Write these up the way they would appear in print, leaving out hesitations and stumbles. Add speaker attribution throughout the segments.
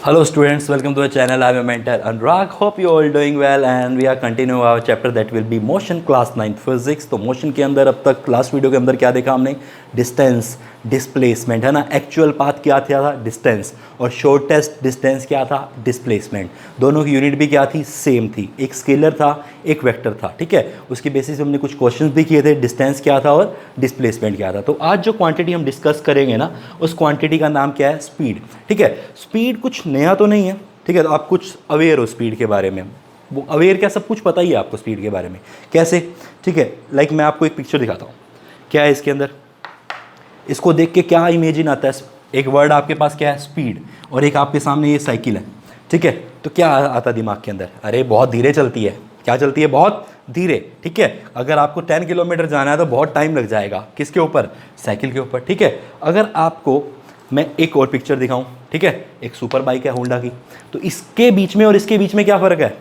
Speaker 1: Hello students, welcome to our channel. I am your mentor Anurag. Hope you all doing well and we are continuing our chapter that will be motion class 9 physics. तो motion के अंदर अब तक last video के अंदर क्या देखा हमने? डिस्टेंस, डिस्प्लेसमेंट, है ना. एक्चुअल पाथ क्या था? डिस्टेंस. और शॉर्टेस्ट डिस्टेंस क्या था? डिस्प्लेसमेंट. दोनों की यूनिट भी क्या थी? सेम थी. एक स्केलर था, एक वेक्टर था. ठीक है, उसकी बेसिस पे हमने कुछ क्वेश्चंस भी किए थे. डिस्टेंस क्या था और डिस्प्लेसमेंट क्या था. तो आज जो क्वांटिटी हम डिस्कस करेंगे ना, उस क्वांटिटी का नाम क्या है? स्पीड. ठीक है, स्पीड कुछ नया तो नहीं है. ठीक है, तो आप कुछ अवेयर हो स्पीड के बारे में. वो अवेयर क्या, सब कुछ पता ही है आपको स्पीड के बारे में. कैसे? ठीक है, लाइक मैं आपको एक पिक्चर दिखाता हूँ. क्या है इसके अंदर? इसको देख के क्या इमेजिन आता है? एक वर्ड आपके पास क्या है? स्पीड. और एक आपके सामने ये साइकिल है. ठीक है, तो क्या आता है दिमाग के अंदर? अरे बहुत धीरे चलती है. क्या चलती है? बहुत धीरे. ठीक है, अगर आपको 10 किलोमीटर जाना है तो बहुत टाइम लग जाएगा. किसके ऊपर? साइकिल के ऊपर. ठीक है, अगर आपको मैं एक और पिक्चर दिखाऊं, ठीक है, एक सुपर बाइक है होंडा की, तो इसके बीच में और इसके बीच में क्या फ़र्क है?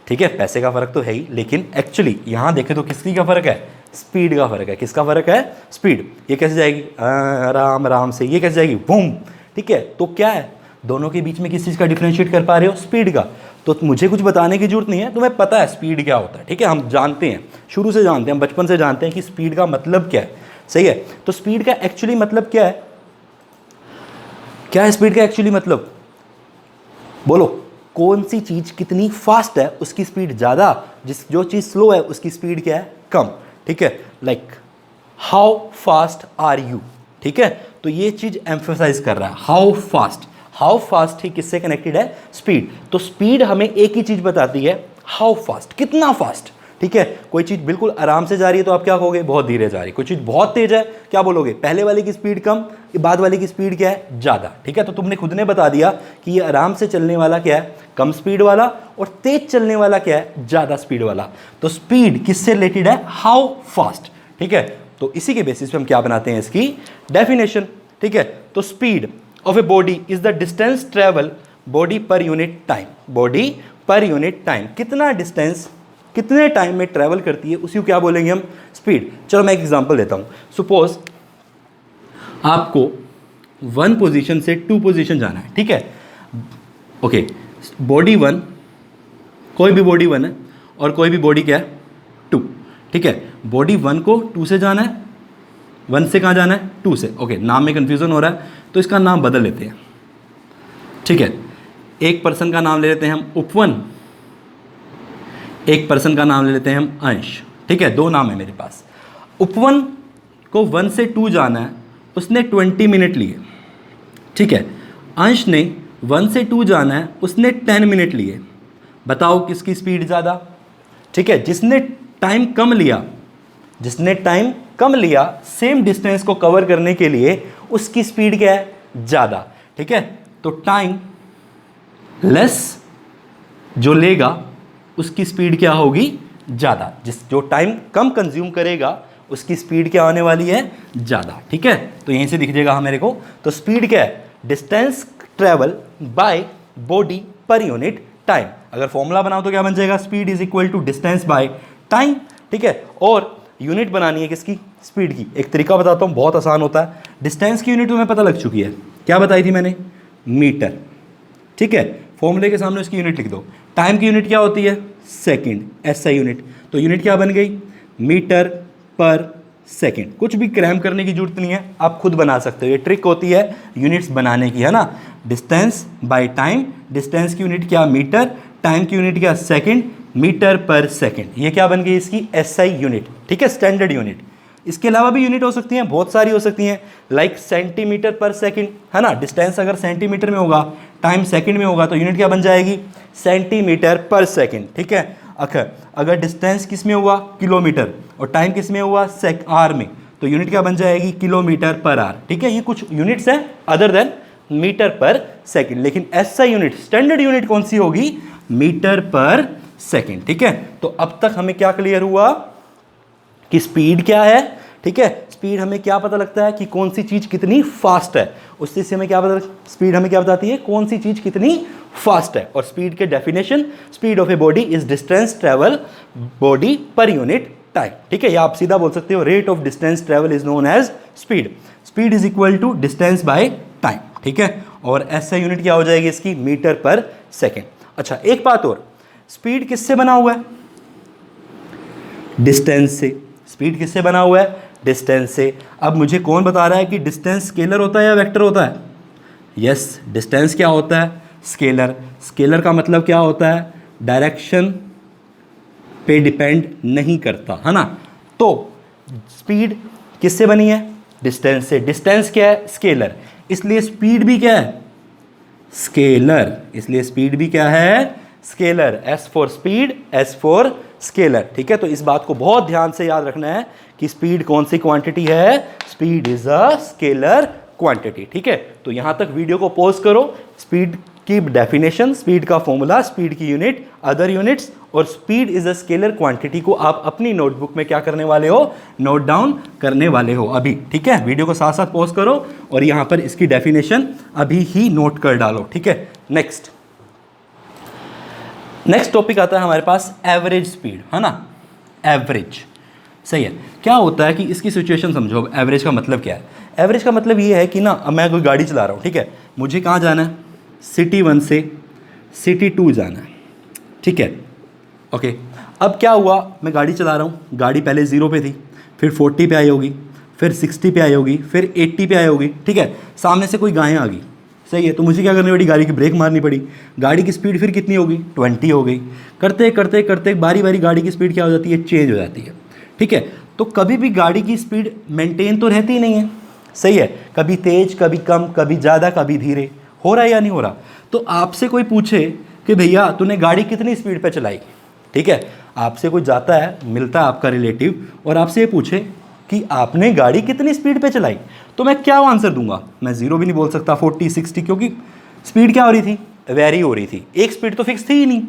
Speaker 1: ठीक है, पैसे का फ़र्क तो है ही, लेकिन एक्चुअली यहाँ देखें तो किसकी का फ़र्क है? स्पीड का फ़र्क है. किसका फ़र्क है? स्पीड. ये कैसे जाएगी? आराम आराम से. ये कैसे जाएगी? बूम. ठीक है, तो क्या है, दोनों के बीच में किस चीज़ का डिफ्रेंशिएट कर पा रहे हो? स्पीड का. तो मुझे कुछ बताने की जरूरत नहीं है, तुम्हें पता है स्पीड क्या होता है. ठीक है, हम जानते हैं, शुरू से जानते हैं, हम बचपन से जानते हैं कि स्पीड का मतलब क्या है. सही है, तो स्पीड का एक्चुअली मतलब क्या है? क्या है स्पीड का एक्चुअली मतलब? बोलो. कौन सी चीज़ कितनी फास्ट है उसकी स्पीड ज़्यादा, जो चीज़ स्लो है उसकी स्पीड क्या है? कम. ठीक है, like how fast are you. ठीक है, तो ये चीज़ एम्फेसाइज कर रहा है. How fast. हाउ फास्ट ही किससे कनेक्टेड है? स्पीड. तो स्पीड हमें एक ही चीज़ बताती है, हाउ फास्ट, कितना फास्ट. ठीक है, कोई चीज़ बिल्कुल आराम से जा रही है तो आप क्या कहोगे? बहुत धीरे जा रही है. कोई चीज़ बहुत तेज है, क्या बोलोगे? पहले वाले की स्पीड कम, बाद वाले की स्पीड क्या है? ज़्यादा. ठीक है, तो तुमने खुद ने बता दिया कि ये आराम से चलने वाला क्या है? कम स्पीड वाला. और तेज चलने वाला क्या है? ज़्यादा स्पीड वाला. तो स्पीड किससे रिलेटेड है? How fast. ठीक है, तो इसी के बेसिस पे हम क्या बनाते हैं? इसकी डेफिनेशन. ठीक है, तो speed of a body is the distance travel body per unit time. Body per unit time, कितना डिस्टेंस कितने टाइम में ट्रैवल करती है, उसी को क्या बोलेंगे हम? स्पीड. चलो मैं एक एग्जांपल देता हूं. सपोज आपको 1 पोजीशन से 2 पोजीशन जाना है. ठीक है, ओके, बॉडी 1, कोई भी बॉडी 1 है और कोई भी बॉडी क्या है? 2. ठीक है, बॉडी 1 को 2 से जाना है. 1 से कहाँ जाना है? 2 से. ओके, नाम में कंफ्यूजन हो रहा है तो इसका नाम बदल लेते हैं. ठीक है, एक पर्सन का नाम ले लेते हैं हम उपवन, एक पर्सन का नाम ले लेते हैं हम अंश. ठीक है, 2 नाम है मेरे पास. उपवन को 1 से 2 जाना है, उसने 20 मिनट लिए. ठीक है, अंश ने 1 से 2 जाना है, उसने 10 मिनट लिए. बताओ किसकी स्पीड ज़्यादा? ठीक है, जिसने टाइम कम लिया सेम डिस्टेंस को कवर करने के लिए, उसकी स्पीड क्या है? ज़्यादा. ठीक है, तो टाइम लेस जो लेगा उसकी स्पीड क्या होगी? ज़्यादा. जो टाइम कम कंज्यूम करेगा उसकी स्पीड क्या होने वाली है? ज़्यादा. ठीक है, तो यहीं से दिख जाएगा हाँ मेरे को. तो स्पीड क्या है? Distance travel by body per unit time. अगर फॉर्मूला बनाओ तो क्या बन जाएगा? Speed is equal to distance by time. ठीक है, और यूनिट बनानी है किसकी? स्पीड की. एक तरीका बताता हूँ, बहुत आसान होता है. डिस्टेंस की यूनिट तुम्हें पता लग चुकी है. क्या बताई थी मैंने? मीटर. ठीक है, फॉर्मूले के सामने उसकी यूनिट लिख दो. टाइम की यूनिट क्या होती है? सेकंड. SI unit. तो यूनिट क्या बन गई? मीटर पर सेकंड. कुछ भी क्रैम करने की जरूरत नहीं है, आप खुद बना सकते हो. ये ट्रिक होती है यूनिट्स बनाने की, है ना. Distance by time. डिस्टेंस की यूनिट क्या? मीटर. टाइम की यूनिट क्या? सेकंड. मीटर पर सेकंड. ये क्या बन गई? इसकी एसआई यूनिट. ठीक है, स्टैंडर्ड यूनिट. इसके अलावा भी यूनिट हो सकती हैं, बहुत सारी हो सकती हैं, लाइक सेंटीमीटर पर सेकंड, है ना. डिस्टेंस अगर सेंटीमीटर में होगा, टाइम सेकंड में होगा, तो यूनिट क्या बन जाएगी? सेंटीमीटर पर सेकंड. ठीक है, अगर डिस्टेंस किस में हुआ? किलोमीटर. और टाइम किस में हुआ? आर में. तो यूनिट क्या बन जाएगी? किलोमीटर पर आर. ठीक है, ये कुछ यूनिट्स हैं अदर देन मीटर पर सेकंड, लेकिन एसआई यूनिट, स्टैंडर्ड यूनिट कौन सी होगी? मीटर पर सेकंड. ठीक है, तो अब तक हमें क्या क्लियर हुआ कि स्पीड क्या है? ठीक है, स्पीड हमें क्या पता लगता है? कि कौन सी चीज़ कितनी फास्ट है. उस चीज़ से हमें क्या पता? स्पीड हमें क्या बताती है? कौन सी चीज़ कितनी फास्ट है. और स्पीड के definition, speed of a body is distance travel body per unit time. ठीक है, या आप सीधा बोल सकते हो rate of distance travel is known as speed. Speed is equal to distance by time. ठीक है, और SI यूनिट क्या हो जाएगी इसकी, मीटर पर सेकेंड। अच्छा एक बात और, स्पीड किससे बना हुआ है, डिस्टेंस से। स्पीड किससे बना हुआ है, डिस्टेंस से। अब मुझे कौन बता रहा है कि डिस्टेंस स्केलर होता है या वेक्टर होता है, यस डिस्टेंस क्या होता है, स्केलर। स्केलर का मतलब क्या होता है, डायरेक्शन पे डिपेंड नहीं करता, है ना। तो स्पीड किससे बनी है, डिस्टेंस से। डिस्टेंस क्या है, स्केलर, इसलिए स्पीड भी क्या है, स्केलर। इसलिए स्पीड भी क्या है, scalar. S for speed, S for scalar. ठीक है, तो इस बात को बहुत ध्यान से याद रखना है कि स्पीड कौन सी क्वांटिटी है, speed is a scalar quantity. ठीक है, तो यहां तक वीडियो को पॉज करो, स्पीड की डेफिनेशन, स्पीड का फॉर्मूला, स्पीड की यूनिट, अदर यूनिट्स और speed is a scalar quantity को आप अपनी नोटबुक में क्या करने वाले हो, नोट डाउन करने वाले हो अभी। ठीक है, वीडियो को साथ साथ पॉज करो और यहां पर इसकी डेफिनेशन अभी ही नोट कर डालो। ठीक है, नेक्स्ट टॉपिक आता है हमारे पास एवरेज स्पीड, है ना। एवरेज, सही है। क्या होता है कि इसकी सिचुएशन समझो। अब एवरेज का मतलब क्या है, एवरेज का मतलब ये है कि ना मैं कोई गाड़ी चला रहा हूँ, ठीक है, मुझे कहाँ जाना है, सिटी 1 से सिटी 2 जाना है। ठीक है, ओके। अब क्या हुआ, मैं गाड़ी चला रहा हूँ, गाड़ी पहले 0 पे थी, फिर 40 पे आई होगी, फिर 60 पे आई होगी, फिर 80 पे आई होगी। ठीक है, सामने से कोई गाय आ गई, सही है, तो मुझे क्या करनी पड़ी, गाड़ी की ब्रेक मारनी पड़ी। गाड़ी की स्पीड फिर कितनी होगी, 20 हो गई। करते करते करते बारी बारी गाड़ी की स्पीड क्या हो जाती है, चेंज हो जाती है। ठीक है, तो कभी भी गाड़ी की स्पीड मेंटेन तो रहती ही नहीं है, सही है, कभी तेज, कभी कम, कभी ज़्यादा, कभी धीरे, हो रहा है या नहीं हो रहा। तो आपसे कोई पूछे कि भैया तूने गाड़ी कितनी स्पीड पे चलाई, ठीक है, आपसे कोई जाता है, मिलता है आपका रिलेटिव और आपसे ये पूछे कि आपने गाड़ी कितनी स्पीड पे चलाई, तो मैं क्या आंसर दूंगा, मैं 0 भी नहीं बोल सकता, 40, 60, क्योंकि स्पीड क्या हो रही थी, वेरी हो रही थी, एक स्पीड तो फिक्स थी ही नहीं।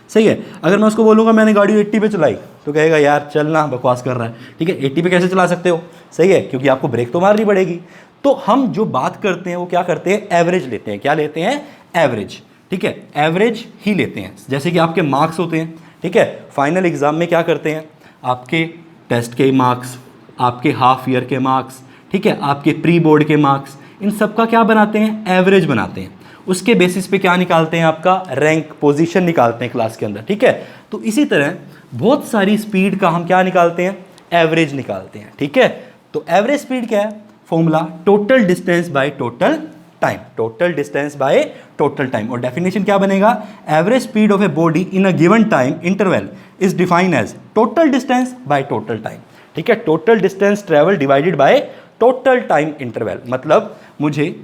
Speaker 1: सही है, अगर मैं उसको बोलूँगा मैंने गाड़ी 80 पे चलाई तो कहेगा यार चलना, बकवास कर रहा है। ठीक है, 80 पे कैसे चला सकते हो, सही है, क्योंकि आपको ब्रेक तो मारनी पड़ेगी। तो हम जो बात करते हैं वो क्या करते हैं, एवरेज लेते हैं। क्या लेते हैं, एवरेज। ठीक है, एवरेज ही लेते हैं। जैसे कि आपके मार्क्स होते हैं, ठीक है, फाइनल एग्जाम में क्या करते हैं, आपके टेस्ट के मार्क्स, आपके हाफ ईयर के मार्क्स, ठीक है, आपके प्री बोर्ड के मार्क्स, इन सब का क्या बनाते हैं, एवरेज बनाते हैं। उसके बेसिस पे क्या निकालते हैं, आपका रैंक, पोजीशन निकालते हैं क्लास के अंदर। ठीक है, तो इसी तरह बहुत सारी स्पीड का हम क्या निकालते हैं, एवरेज निकालते हैं। ठीक है, तो एवरेज स्पीड क्या है, formula total distance by total time, total distance by total time. और डेफिनेशन क्या बनेगा, average speed of a body in a given time interval is defined as total distance by total time. ठीक है, total distance travel divided by total time interval. मतलब मुझे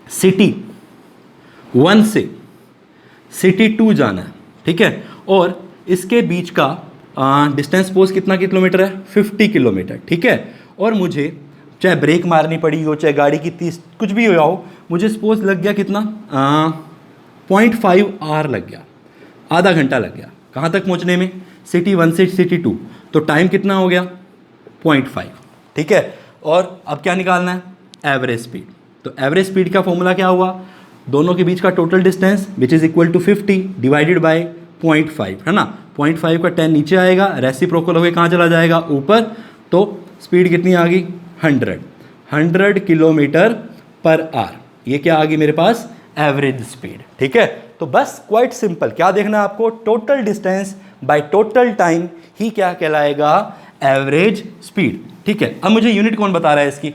Speaker 1: city 1 से city 2 जाना है, ठीक है, और इसके बीच का डिस्टेंस सपोज कितना किलोमीटर है, 50 किलोमीटर। ठीक है, और मुझे चाहे ब्रेक मारनी पड़ी हो, चाहे गाड़ी की 30 कुछ भी हो, मुझे सपोज लग गया कितना, 0.5 आवर लग गया, आधा घंटा लग गया कहाँ तक पहुँचने में, सिटी 1 से सिटी 2, तो टाइम कितना हो गया, 0.5। ठीक है, और अब क्या निकालना है, एवरेज स्पीड। तो एवरेज स्पीड का फॉर्मूला क्या हुआ, दोनों के बीच का total distance which is equal to 50 divided by 0.5, है ना। 0.5 का 10 नीचे आएगा, रेसिप्रोकल होकर कहाँ चला जाएगा, ऊपर, तो स्पीड कितनी आ गई, 100 किलोमीटर पर आवर। ये क्या आ गई मेरे पास, एवरेज स्पीड। ठीक है, तो बस क्वाइट सिंपल, क्या देखना है आपको, total distance by total time ही क्या कहलाएगा, एवरेज स्पीड। ठीक है, अब मुझे यूनिट कौन बता रहा है इसकी,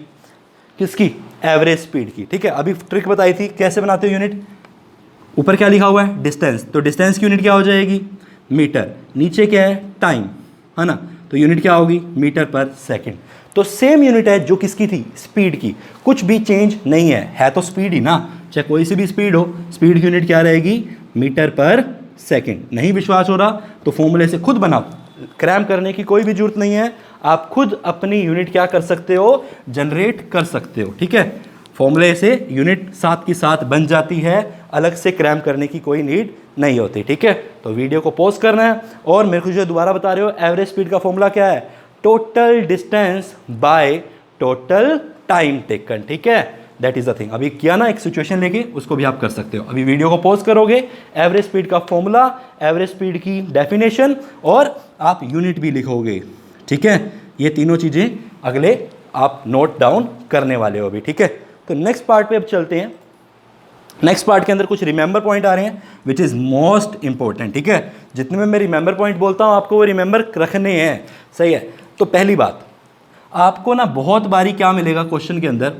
Speaker 1: किसकी, एवरेज स्पीड की। ठीक है, अभी ट्रिक बताई थी कैसे बनाते हो यूनिट, ऊपर क्या लिखा हुआ है, डिस्टेंस, तो डिस्टेंस की यूनिट क्या हो जाएगी, मीटर, नीचे क्या है, टाइम, है ना, तो यूनिट क्या होगी, मीटर पर सेकंड। तो सेम यूनिट है जो किसकी थी, स्पीड की, कुछ भी चेंज नहीं है तो स्पीड ही ना, चाहे कोई सी भी स्पीड हो, स्पीड की यूनिट क्या रहेगी, मीटर पर सेकंड। नहीं विश्वास हो रहा तो फॉर्मूले से खुद बनाओ, क्रैम करने की कोई भी जरूरत नहीं है, आप खुद अपनी यूनिट क्या कर सकते हो, जनरेट कर सकते हो। ठीक है, फॉर्मूले से यूनिट साथ की साथ बन जाती है, अलग से क्रैम करने की कोई नीड नहीं होती। ठीक है, तो वीडियो को पॉज करना है और मेरे को जो दोबारा बता रहे हो, एवरेज स्पीड का फॉर्मूला क्या है, total distance by total time taken. ठीक है, दैट इज द थिंग। अभी किया ना एक सिचुएशन लेके, उसको भी आप कर सकते हो। अभी वीडियो को पॉज करोगे, एवरेज स्पीड का फॉर्मूला, एवरेज स्पीड की डेफिनेशन और आप यूनिट भी लिखोगे। ठीक है, ये तीनों चीज़ें अगले आप नोट डाउन करने वाले हो अभी। ठीक है, तो नेक्स्ट पार्ट पे अब चलते हैं। नेक्स्ट पार्ट के अंदर कुछ रिमेंबर पॉइंट आ रहे हैं विच इज़ मोस्ट इंपॉर्टेंट, ठीक है। जितने में मैं रिमेंबर पॉइंट बोलता हूँ आपको वो रिमेंबर रखने हैं, सही है। तो पहली बात, आपको ना बहुत बारी क्या मिलेगा क्वेश्चन के अंदर,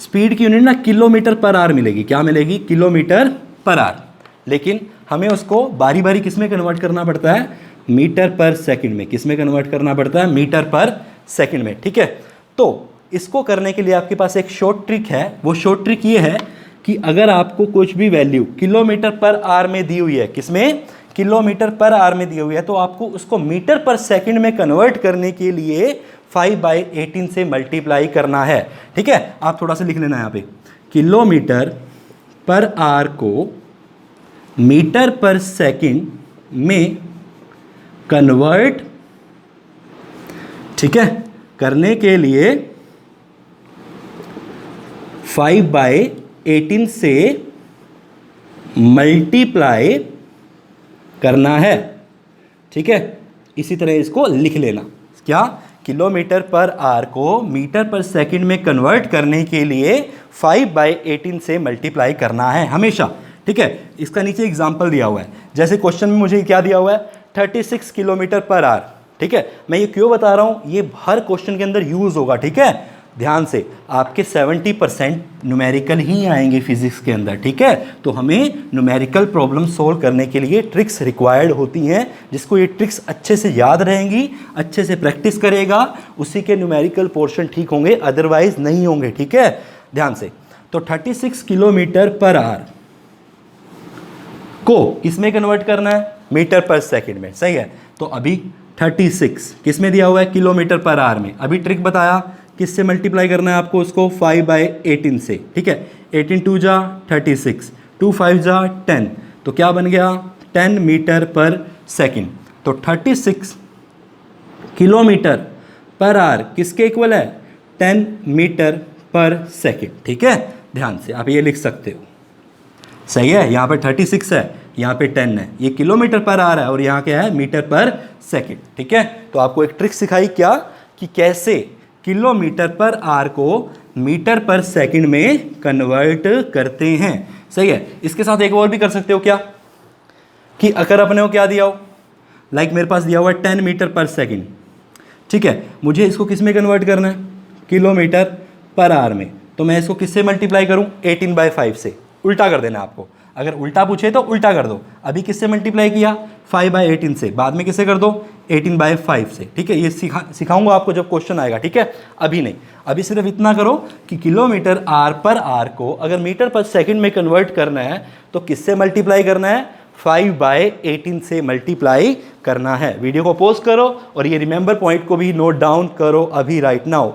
Speaker 1: स्पीड की यूनिट ना किलोमीटर पर आवर मिलेगी। क्या मिलेगी? Kilometre per our. लेकिन हमें उसको बारी बारी किस में कन्वर्ट करना पड़ता है? मीटर पर सेकंड में। किस में कन्वर्ट करना पड़ता है? मीटर पर सेकंड में, ठीक है। तो इसको करने के लिए आपके पास एक शॉर्ट ट्रिक है। वो शॉर्ट ट्रिक ये है कि अगर आपको कुछ भी वैल्यू किलोमीटर पर आवर में दी हुई है, किसमें? किलोमीटर पर आवर में दी हुई है, तो आपको उसको मीटर पर सेकंड में कन्वर्ट करने के लिए 5/18 से मल्टीप्लाई करना है, ठीक है। आप थोड़ा सा लिख लेना यहाँ पे, किलोमीटर पर आवर को मीटर पर सेकंड में कन्वर्ट, ठीक है, करने के लिए 5/18 से मल्टीप्लाई करना है, ठीक है। इसी तरह इसको लिख लेना, क्या? किलोमीटर पर आवर को मीटर पर सेकंड में कन्वर्ट करने के लिए 5/18 से मल्टीप्लाई करना है हमेशा, ठीक है। इसका नीचे एग्जांपल दिया हुआ है। जैसे क्वेश्चन में मुझे क्या दिया हुआ है? 36 किलोमीटर पर आवर, ठीक है। मैं ये क्यों बता रहा हूँ? ये हर क्वेश्चन के अंदर यूज होगा, ठीक है। ध्यान से, आपके 70% न्यूमेरिकल ही आएंगे फिजिक्स के अंदर, ठीक है। तो हमें न्यूमेरिकल प्रॉब्लम सोल्व करने के लिए ट्रिक्स रिक्वायर्ड होती हैं। जिसको ये ट्रिक्स अच्छे से याद रहेंगी, अच्छे से प्रैक्टिस करेगा, उसी के न्यूमेरिकल पोर्शन ठीक होंगे, अदरवाइज नहीं होंगे, ठीक है। ध्यान से, तो 36 किलोमीटर पर आवर को किस में कन्वर्ट करना है? मीटर पर सेकंड में, सही है। तो अभी 36 किस में दिया हुआ है? किलोमीटर पर आवर में। अभी ट्रिक बताया, किससे मल्टीप्लाई करना है आपको उसको? 5/18 से, ठीक है। 18 2 जा 36, 2 5 जा 10, तो क्या बन गया? 10 मीटर पर सेकंड। तो 36 किलोमीटर पर आवर किसके इक्वल है? 10 मीटर पर सेकंड, ठीक है। ध्यान से आप ये लिख सकते हो, सही है। यहाँ पे 36 है, यहाँ पे 10 है, ये किलोमीटर पर आवर है, और यहाँ क्या है? मीटर पर सेकंड, ठीक है। तो आपको एक ट्रिक सिखाई, क्या? कि कैसे किलोमीटर पर आवर को मीटर पर सेकंड में कन्वर्ट करते हैं, सही है। इसके साथ एक और भी कर सकते हो, क्या? कि अगर अपने को क्या दिया हो, लाइक मेरे पास दिया हुआ है 10 मीटर पर सेकंड, ठीक है। मुझे इसको किस में कन्वर्ट करना है? किलोमीटर पर आवर में। तो मैं इसको किससे मल्टीप्लाई करूं? 18/5 से। उल्टा कर देना आपको, अगर उल्टा पूछे तो उल्टा कर दो। अभी किससे मल्टीप्लाई किया? 5/18 से। बाद में किससे कर दो? 18/5 से, ठीक है। ये सिखाऊंगा आपको जब क्वेश्चन आएगा, ठीक है। अभी नहीं, अभी सिर्फ इतना करो कि किलोमीटर आर पर आर को अगर मीटर पर सेकंड में कन्वर्ट करना है तो किससे मल्टीप्लाई करना है? 5/18 से मल्टीप्लाई करना है। वीडियो को पॉज करो और ये रिमेंबर पॉइंट को भी नोट डाउन करो अभी राइट नाउ।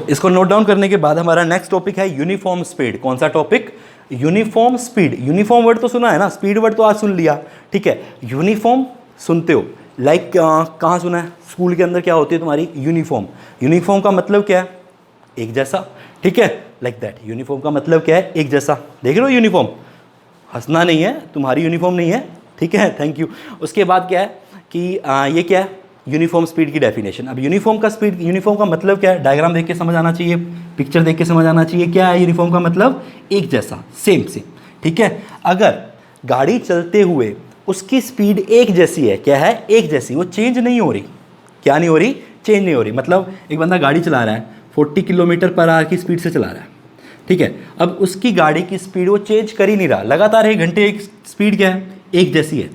Speaker 1: इसको नोट डाउन करने के बाद हमारा नेक्स्ट टॉपिक है यूनिफॉर्म स्पीड। कौन सा topic? Uniform speed. Uniform word तो सुना है ना, स्पीड वर्ड तो आज सुन लिया, ठीक है। यूनिफॉर्म सुनते हो, लाइक कहाँ सुना है? स्कूल के अंदर क्या होती है तुम्हारी? यूनिफॉर्म। यूनिफॉर्म का मतलब क्या है? एक जैसा, ठीक है, लाइक दैट। यूनिफॉर्म का मतलब क्या है? एक जैसा। देख रहे हो यूनिफॉर्म? हंसना नहीं है, तुम्हारी यूनिफॉर्म नहीं है, ठीक है, थैंक यू। उसके बाद क्या है कि ये क्या है? यूनिफॉर्म स्पीड की डेफिनेशन। अब यूनिफॉर्म का स्पीड, यूनिफॉर्म का मतलब क्या है? डायग्राम देख के समझ आना चाहिए, पिक्चर देख के समझ आना चाहिए। क्या है यूनिफॉर्म का मतलब? एक जैसा, सेम सेम, ठीक है। अगर गाड़ी चलते हुए उसकी स्पीड एक जैसी है, क्या है? एक जैसी, वो चेंज नहीं हो रही। क्या नहीं हो रही? चेंज नहीं हो रही। मतलब एक बंदा गाड़ी चला रहा है, 40 किलोमीटर पर आवर की स्पीड से चला रहा है, ठीक है। अब उसकी गाड़ी की स्पीड वो चेंज कर ही नहीं रहा, लगातार 1 घंटे एक स्पीड क्या है? एक जैसी है,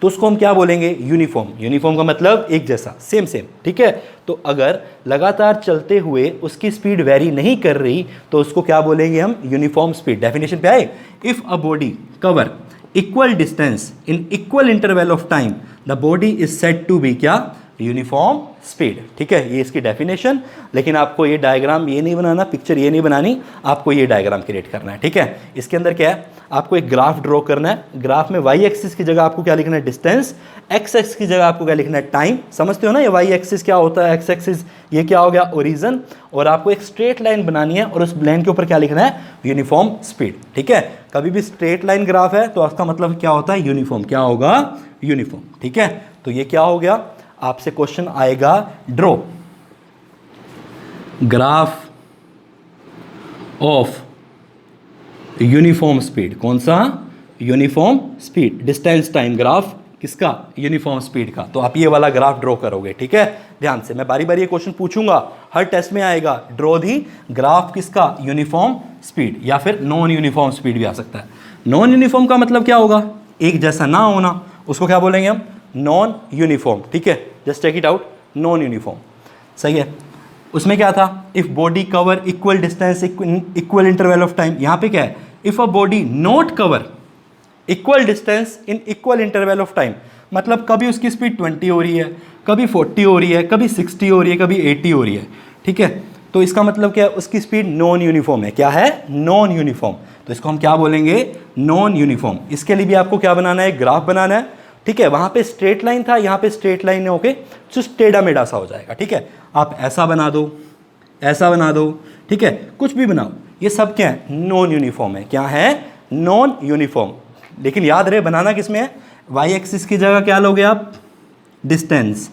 Speaker 1: तो उसको हम क्या बोलेंगे? यूनिफॉर्म। यूनिफॉर्म का मतलब एक जैसा, सेम सेम, ठीक है। तो अगर लगातार चलते हुए उसकी स्पीड वेरी नहीं कर रही तो उसको क्या बोलेंगे हम? Uniform speed. डेफिनेशन पे आए, if a body cover equal distance in equal interval of time the body is said to be क्या? यूनिफॉर्म स्पीड, ठीक है। ये इसकी डेफिनेशन। लेकिन आपको ये डायग्राम ये नहीं बनाना, पिक्चर ये नहीं बनानी, आपको ये डायग्राम क्रिएट करना है, ठीक है। इसके अंदर क्या है? आपको एक ग्राफ ड्रॉ करना है। ग्राफ में वाई एक्सिस की जगह आपको क्या लिखना है? डिस्टेंस। एक्स एक्सिस की जगह आपको क्या लिखना है? टाइम। समझते हो ना ये वाई एक्सिस क्या होता है, एक्स एक्सिस ये क्या हो गया? ओरिजिन। और आपको एक स्ट्रेट लाइन बनानी है और उस लाइन के ऊपर क्या लिखना है? यूनिफॉर्म स्पीड, ठीक है। कभी भी स्ट्रेट लाइन ग्राफ है तो उसका मतलब क्या होता है? यूनिफॉर्म। क्या होगा? यूनिफॉर्म, ठीक है। तो ये क्या हो गया? आपसे क्वेश्चन आएगा, draw graph of uniform speed, कौन सा? Uniform speed. Distance time graph किसका? यूनिफॉर्म स्पीड का। तो आप ये वाला ग्राफ ड्रॉ करोगे, ठीक है, ध्यान से। मैं बारी बारी ये क्वेश्चन पूछूंगा, हर टेस्ट में आएगा। ड्रॉ दी ग्राफ किसका? यूनिफॉर्म स्पीड, या फिर नॉन यूनिफॉर्म स्पीड भी आ सकता है। नॉन यूनिफॉर्म का मतलब क्या होगा? एक जैसा ना होना, उसको क्या बोलेंगे हम? नॉन यूनिफॉर्म, ठीक है, just take it out, non uniform, सही है। उसमें क्या था? If body cover equal distance equal interval of time. यहाँ पे क्या है? If a body not cover equal distance in equal interval of time, मतलब कभी उसकी स्पीड 20 हो रही है, कभी 40 हो रही है, कभी 60 हो रही है, कभी 80 हो रही है, ठीक है। तो इसका मतलब क्या है? उसकी स्पीड नॉन यूनिफॉर्म है। क्या है? Non uniform. तो इसको हम क्या बोलेंगे? Non uniform. इसके लिए भी आपको क्या बनाना है? ग्राफ बनाना है, ठीक है। वहाँ पे स्ट्रेट लाइन था, यहाँ पे स्ट्रेट लाइन है, ओके, जो टेढ़ा मेढ़ा सा हो जाएगा, ठीक है। आप ऐसा बना दो, ऐसा बना दो, ठीक है, कुछ भी बनाओ, ये सब क्या है? नॉन यूनिफॉर्म है। क्या है? Non uniform. लेकिन याद रहे बनाना किस में है? वाई एक्सिस की जगह क्या लोगे आप? डिस्टेंस।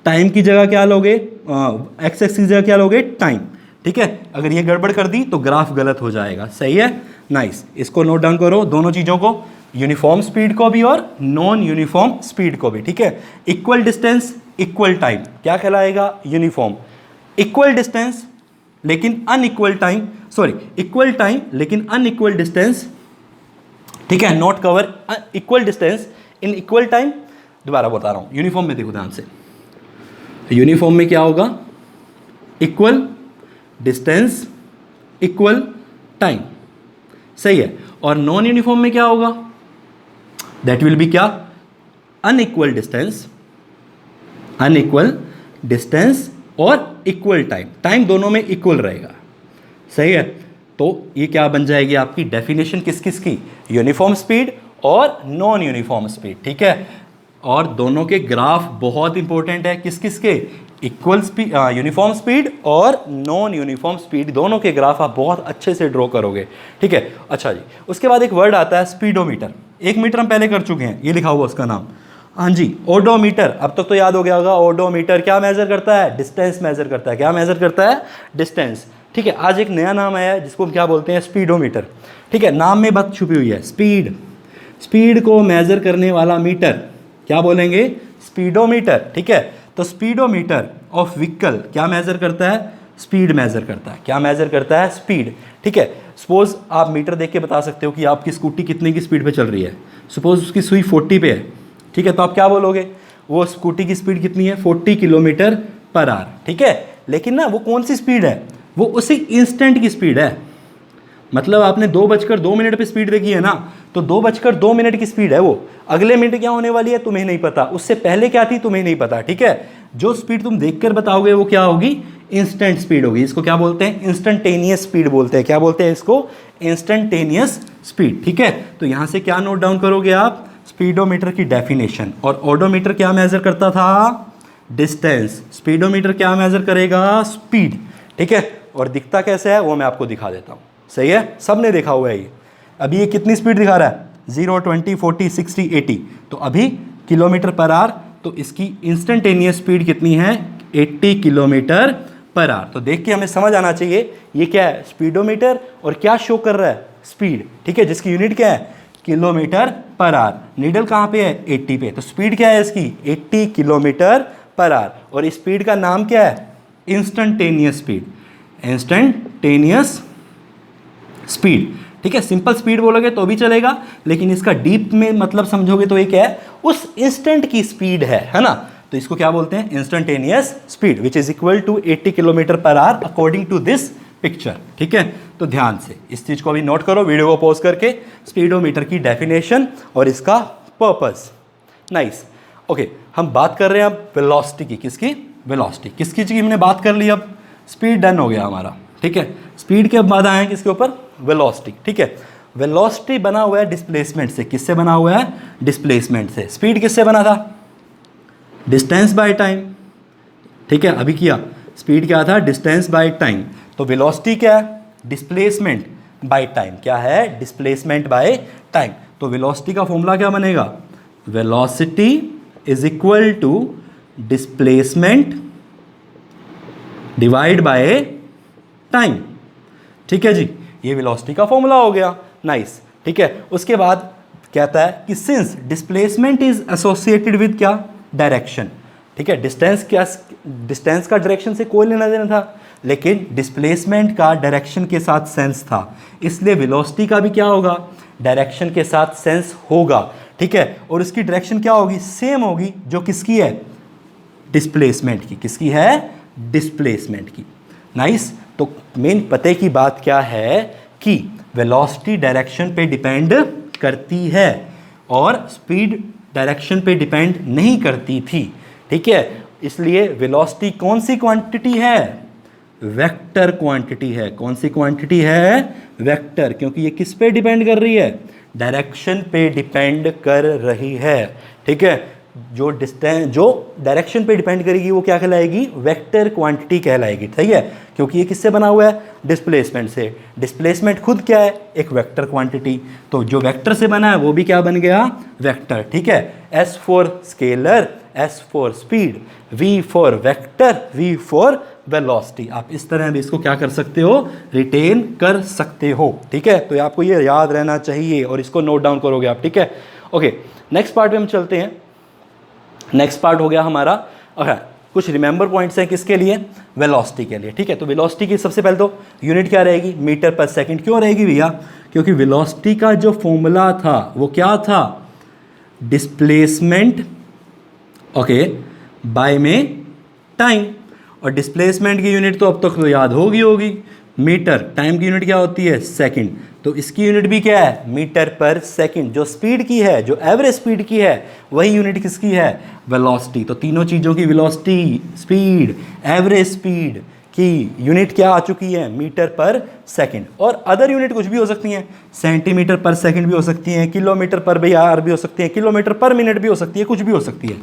Speaker 1: टाइम की जगह क्या लोगे? एक्स एक्सिस की जगह क्या लोगे? टाइम, ठीक है। अगर ये गड़बड़ कर दी तो ग्राफ गलत हो जाएगा, सही है, नाइस। इसको नोट डाउन करो, दोनों चीज़ों को, यूनिफॉर्म स्पीड को भी और नॉन यूनिफॉर्म स्पीड को भी, ठीक है। इक्वल डिस्टेंस इक्वल टाइम क्या कहलाएगा? यूनिफॉर्म। इक्वल डिस्टेंस लेकिन unequal time, sorry, equal time लेकिन अनइक्वल डिस्टेंस, ठीक है, not cover equal distance in equal time. दोबारा बता रहा हूं, यूनिफॉर्म में देखो ध्यान से, यूनिफॉर्म में क्या होगा? इक्वल डिस्टेंस इक्वल टाइम, सही है। और नॉन यूनिफॉर्म में क्या होगा? दैट विल बी क्या? अनइक्वल डिस्टेंस, अनइक्वल डिस्टेंस और इक्वल टाइम, टाइम दोनों में इक्वल रहेगा, सही है। तो ये क्या बन जाएगी आपकी डेफिनेशन किस किस की? यूनिफॉर्म स्पीड और नॉन यूनिफॉर्म स्पीड, ठीक है। और दोनों के ग्राफ बहुत इंपॉर्टेंट है, किस किस के? इक्वल स्पीड, यूनिफॉर्म स्पीड और नॉन यूनिफॉर्म स्पीड, दोनों के ग्राफ आप बहुत अच्छे से ड्रॉ करोगे, ठीक है। अच्छा जी, उसके बाद एक वर्ड आता है स्पीडोमीटर। 1 मीटर हम पहले कर चुके हैं, ये लिखा हुआ उसका नाम, हाँ जी, ओडोमीटर। अब तक तो याद हो गया होगा। ओडोमीटर क्या मेजर करता है? डिस्टेंस मेजर करता है। क्या मेजर करता है? डिस्टेंस, ठीक है। आज एक नया नाम आया है जिसको हम क्या बोलते हैं? स्पीडोमीटर, ठीक है। नाम में बात छुपी हुई है, स्पीड, स्पीड को मेजर करने वाला मीटर क्या बोलेंगे? स्पीडोमीटर, ठीक है। तो स्पीडोमीटर ऑफ व्हीकल क्या मेजर करता है? स्पीड मेजर करता है। क्या मेजर करता है? स्पीड, ठीक है। सपोज आप मीटर देख के बता सकते हो कि आपकी स्कूटी कितने की स्पीड पे चल रही है। सपोज उसकी सुई 40 पे है, ठीक है, तो आप क्या बोलोगे? वो स्कूटी की स्पीड कितनी है? 40 किलोमीटर पर आवर, ठीक है। लेकिन ना वो कौन सी स्पीड है? वो उसी इंस्टेंट की स्पीड है। मतलब आपने 2:02 पे स्पीड देखी है ना, तो 2:02 की स्पीड है वो। अगले मिनट क्या होने वाली है तुम्हें नहीं पता, उससे पहले क्या थी तुम्हें नहीं पता, ठीक है। जो स्पीड तुम देखकर बताओगे वो क्या होगी? इंस्टेंट स्पीड होगी। इसको क्या बोलते हैं? इंस्टेंटेनियस स्पीड बोलते हैं। क्या बोलते हैं इसको? इंस्टेंटेनियस स्पीड, ठीक है। तो यहां से क्या नोट डाउन करोगे आप? स्पीडोमीटर की डेफिनेशन। और ओडोमीटर क्या मेजर करता था? डिस्टेंस। स्पीडोमीटर क्या मेजर करेगा? स्पीड, ठीक है। और दिखता कैसे है वो मैं आपको दिखा देता हूं, सही है, सबने देखा हुआ है ये। अभी ये कितनी स्पीड दिखा रहा है? 0, 20, 40, 60, 80, तो अभी किलोमीटर पर आवर, तो इसकी इंस्टेंटेनियस स्पीड कितनी है? 80 किलोमीटर पर आवर। तो देख के हमें समझ आना चाहिए ये क्या है? स्पीडोमीटर, और क्या शो कर रहा है? स्पीड, ठीक है, जिसकी यूनिट क्या है? Kilometre per our. नीडल कहाँ पे है? 80 पे। तो स्पीड क्या है इसकी? 80 किलोमीटर पर आवर। और इस स्पीड का नाम क्या है? इंस्टेंटेनियस स्पीड, इंस्टेंटेनियस स्पीड, ठीक है। सिंपल स्पीड बोलोगे तो भी चलेगा, लेकिन इसका डीप में मतलब समझोगे तो ये क्या है? उस इंस्टेंट की स्पीड है ना। तो इसको क्या बोलते हैं? Instantaneous speed, which is equal to 80 kilometre per hour according to this picture, ठीक है। तो ध्यान से इस चीज को भी नोट करो, वीडियो को पॉज करके, स्पीडोमीटर की डेफिनेशन और इसका पर्पस, नाइस। ओके, हम बात कर रहे हैं अब वेलोसिटी की। किसकी? वेलोसिटी। किसकी चीज हमने बात कर ली, अब स्पीड डन हो गया हमारा, ठीक है। स्पीड के बाद आए हैं किसके ऊपर? वेलोसिटी, ठीक है। वेलोसिटी बना हुआ है डिस्प्लेसमेंट से। किससे बना हुआ है? डिस्प्लेसमेंट से। स्पीड किससे बना था? डिस्टेंस बाय टाइम, ठीक है। अभी किया, स्पीड क्या था? Distance by time. तो वेलोसिटी क्या है? Displacement by time. क्या है? Displacement by time. तो वेलोसिटी का फॉर्मूला क्या बनेगा? Velocity is equal to displacement divide by time, ठीक है जी। ये वेलोसिटी का फॉर्मूला हो गया। नाइस, ठीक है। उसके बाद कहता है कि since displacement is associated with क्या, डायरेक्शन, ठीक है। डिस्टेंस क्या, डिस्टेंस का डायरेक्शन से कोई लेना देना था, लेकिन डिस्प्लेसमेंट का डायरेक्शन के साथ सेंस था, इसलिए वेलोसिटी का भी क्या होगा, डायरेक्शन के साथ सेंस होगा, ठीक है। और उसकी डायरेक्शन क्या होगी, सेम होगी जो किसकी है, डिस्प्लेसमेंट की। किसकी है, डिस्प्लेसमेंट की। नाइस। तो मेन पते की बात क्या है कि वेलोसिटी डायरेक्शन पे डिपेंड करती है और स्पीड डायरेक्शन पे डिपेंड नहीं करती थी, ठीक है। इसलिए वेलोसिटी कौन सी क्वांटिटी है, वेक्टर क्वांटिटी है। कौन सी क्वांटिटी है, वेक्टर, क्योंकि ये किस पे डिपेंड कर रही है, डायरेक्शन पे डिपेंड कर रही है, ठीक है। जो डिस्टेंस, जो डायरेक्शन पे डिपेंड करेगी वो क्या कहलाएगी, वेक्टर क्वांटिटी कहलाएगी, ठीक है। क्योंकि ये किससे बना हुआ है, डिस्प्लेसमेंट से। डिस्प्लेसमेंट खुद क्या है, एक वेक्टर क्वांटिटी, तो जो वेक्टर से बना है वो भी क्या बन गया, वेक्टर, ठीक है। S for scalar, S for speed, V for vector, V for velocity. आप इस तरह भी इसको क्या कर सकते हो, रिटेन कर सकते हो, ठीक है। तो आपको ये याद रहना चाहिए और इसको नोट डाउन करोगे आप, ठीक है। ओके, नेक्स्ट पार्ट में हम चलते हैं। नेक्स्ट पार्ट हो गया हमारा, कुछ रिमेंबर पॉइंट्स हैं किसके लिए, वेलोसिटी के लिए, ठीक है। तो वेलोसिटी की सबसे पहले तो यूनिट क्या रहेगी, मीटर पर सेकंड। क्यों रहेगी भैया, क्योंकि वेलोसिटी का जो फॉर्मूला था वो क्या था, डिस्प्लेसमेंट, ओके, बाय में टाइम। और डिस्प्लेसमेंट की यूनिट तो अब तक तो याद होगी, मीटर। टाइम की यूनिट क्या होती है, सेकंड। तो इसकी यूनिट भी क्या है, मीटर पर सेकंड। जो स्पीड की है, जो एवरेज स्पीड की है, वही यूनिट किसकी है, वेलोसिटी। तो तीनों चीज़ों की वेलोसिटी, स्पीड, एवरेज स्पीड की यूनिट क्या आ चुकी है, मीटर पर सेकंड। और अदर यूनिट कुछ भी हो सकती हैं, सेंटीमीटर पर सेकंड भी हो सकती हैं, किलोमीटर पर भी आर भी हो सकती है, किलोमीटर पर मिनट भी हो सकती है, कुछ भी हो सकती है।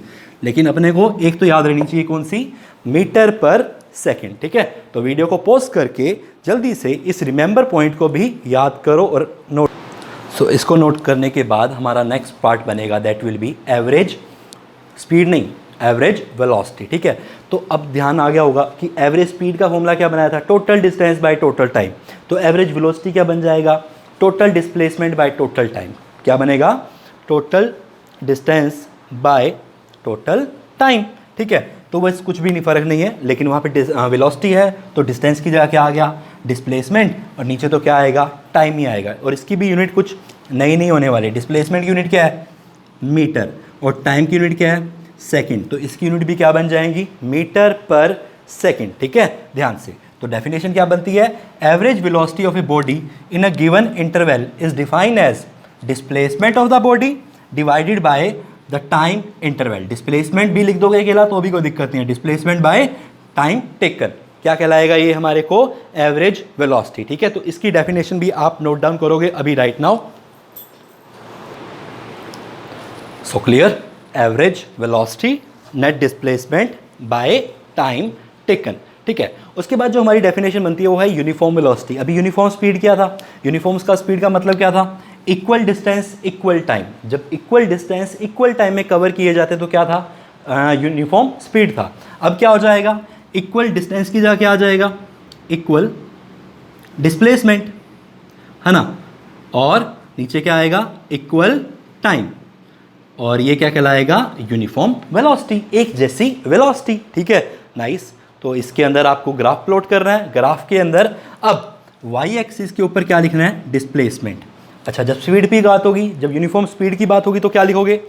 Speaker 1: लेकिन अपने को एक तो याद रहनी चाहिए, कौन सी, मीटर पर सेकंड, ठीक है। तो वीडियो को पॉज करके जल्दी से इस रिमेंबर पॉइंट को भी याद करो और नोट। सो इसको नोट करने के बाद हमारा नेक्स्ट पार्ट बनेगा, that will be average speed, नहीं एवरेज वेलोसिटी, ठीक है। तो अब ध्यान आ गया होगा कि एवरेज स्पीड का फॉर्मूला क्या बनाया था, total distance by total time. तो एवरेज वेलोसिटी क्या बन जाएगा, total displacement bye total time. क्या बनेगा, total distance by total time, ठीक है। तो बस कुछ भी नहीं, फर्क नहीं है। लेकिन वहाँ पे वेलोसिटी है तो डिस्टेंस की जगह क्या आ गया, डिस्प्लेसमेंट, और नीचे तो क्या आएगा, टाइम ही आएगा। और इसकी भी यूनिट कुछ नई नहीं होने वाली। डिस्प्लेसमेंट की यूनिट क्या है, मीटर, और टाइम की यूनिट क्या है, सेकंड। तो इसकी यूनिट भी क्या बन जाएंगी, मीटर पर सेकंड, ठीक है। ध्यान से, तो डेफिनेशन क्या बनती है, average velocity of a body in a given interval is defined as displacement of the body divided by the time interval. Displacement भी लिख दोगे अकेला तो भी कोई दिक्कत नहीं है, डिस्प्लेसमेंट बाय टाइम टेकन, क्या कहलाएगा ये हमारे को, एवरेज वेलोसिटी, ठीक है। तो इसकी डेफिनेशन भी आप नोट डाउन करोगे अभी right now. So clear, average velocity, net displacement by time taken, ठीक है। उसके बाद जो हमारी डेफिनेशन बनती है वो है यूनिफॉर्म वेलोसिटी। अभी यूनिफॉर्म स्पीड क्या था, यूनिफॉर्म का स्पीड का मतलब क्या था, इक्वल डिस्टेंस इक्वल टाइम। जब इक्वल डिस्टेंस इक्वल टाइम में कवर किए जाते तो क्या था, यूनिफॉर्म स्पीड था। अब क्या हो जाएगा, इक्वल डिस्टेंस की जगह क्या आ जाएगा, इक्वल डिस्प्लेसमेंट, है ना। और नीचे क्या आएगा, इक्वल टाइम, और ये क्या कहलाएगा, यूनिफॉर्म वेलोसिटी, एक जैसी वेलोसिटी, ठीक है। नाइस। तो इसके अंदर आपको ग्राफ प्लॉट करना है। ग्राफ के अंदर अब वाई एक्सिस के ऊपर क्या लिखना है, डिस्प्लेसमेंट। अच्छा, जब स्पीड की बात होगी, जब यूनिफॉर्म स्पीड की बात होगी तो क्या लिखोगे,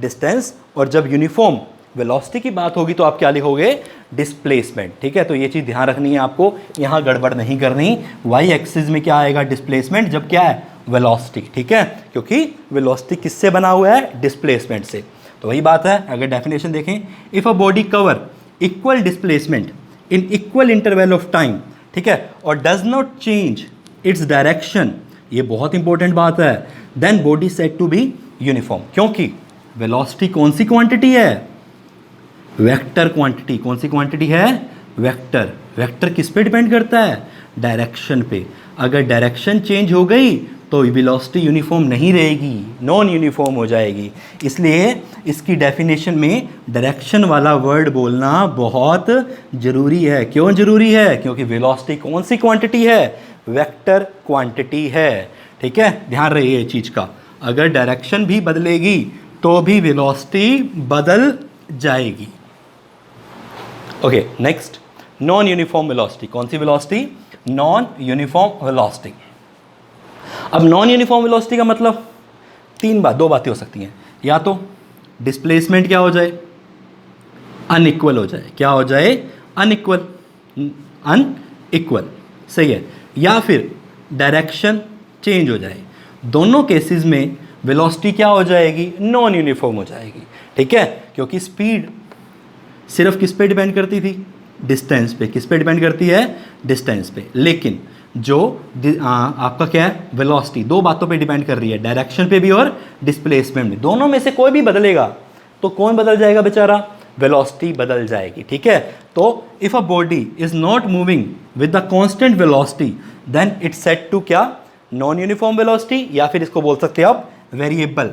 Speaker 1: डिस्टेंस, और जब यूनिफॉर्म वेलोसिटी की बात होगी तो आप क्या लिखोगे, डिस्प्लेसमेंट, ठीक है। तो ये चीज़ ध्यान रखनी है आपको, यहाँ गड़बड़ नहीं करनी। वाई एक्सिस में क्या आएगा, डिस्प्लेसमेंट, जब क्या है, वेलोसिटी, ठीक है। क्योंकि वेलोसिटी किससे बना हुआ है, डिस्प्लेसमेंट से। तो वही बात है, अगर डेफिनेशन देखें, if a body cover equal displacement in equal interval of time, ठीक है, और does not change its direction, ये बहुत इंपॉर्टेंट बात है, then body said to be uniform. क्योंकि वेलोसिटी कौन सी क्वांटिटी है, वेक्टर क्वांटिटी। कौन सी क्वांटिटी है, वेक्टर। वेक्टर किस पे डिपेंड करता है, डायरेक्शन पे। अगर डायरेक्शन चेंज हो गई तो वेलोसिटी यूनिफॉर्म नहीं रहेगी, नॉन यूनिफॉर्म हो जाएगी। इसलिए इसकी डेफिनेशन में डायरेक्शन वाला वर्ड बोलना बहुत ज़रूरी है। क्यों ज़रूरी है, क्योंकि वेलोसिटी कौन सी क्वांटिटी है, वेक्टर क्वांटिटी है, ठीक है, ध्यान रहिए ये चीज़ का। अगर डायरेक्शन भी बदलेगी तो भी वेलोसिटी बदल जाएगी। Okay, next, non uniform velocity. कौन सी वेलोसिटी? Non uniform velocity. अब नॉन यूनिफॉर्म वेलोसिटी का मतलब दो बातें हो सकती हैं। या तो डिस्प्लेसमेंट क्या हो जाए? अनइक्वल हो जाए। क्या हो जाए? अनइक्वल, अनइक्वल, सही है। या फिर डायरेक्शन चेंज हो जाए। दोनों केसेस में वेलोसिटी क्या हो जाएगी? नॉन यूनिफॉर्म हो जाएगी, ठीक है। क्योंकि स्पीड सिर्फ किस पे डिपेंड करती थी? डिस्टेंस पे। किस पे डिपेंड करती है? डिस्टेंस पे। लेकिन जो आपका क्या है? वेलोसिटी दो बातों पे डिपेंड कर रही है, डायरेक्शन पे भी और डिस्प्लेसमेंट में। दोनों में से कोई भी बदलेगा तो कौन बदल जाएगा बेचारा? वेलोसिटी बदल जाएगी, ठीक है। तो if a body is not moving with the constant velocity then it's set to क्या? नॉन यूनिफॉर्म वेलोसिटी, या फिर इसको बोल सकते हैं आप वेरिएबल,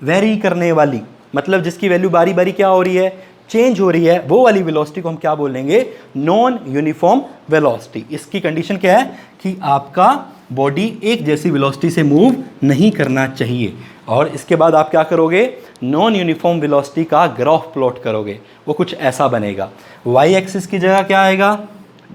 Speaker 1: वेरी करने वाली, मतलब जिसकी वैल्यू बारी बारी क्या हो रही है? चेंज हो रही है, वो वाली वेलोसिटी को हम क्या बोलेंगे? Non uniform velocity. इसकी कंडीशन क्या है? कि आपका बॉडी एक जैसी वेलोसिटी से मूव नहीं करना चाहिए। और इसके बाद आप क्या करोगे? नॉन यूनिफॉर्म वेलोसिटी का ग्राफ प्लॉट करोगे। वो कुछ ऐसा बनेगा। वाई एक्सिस की जगह क्या आएगा?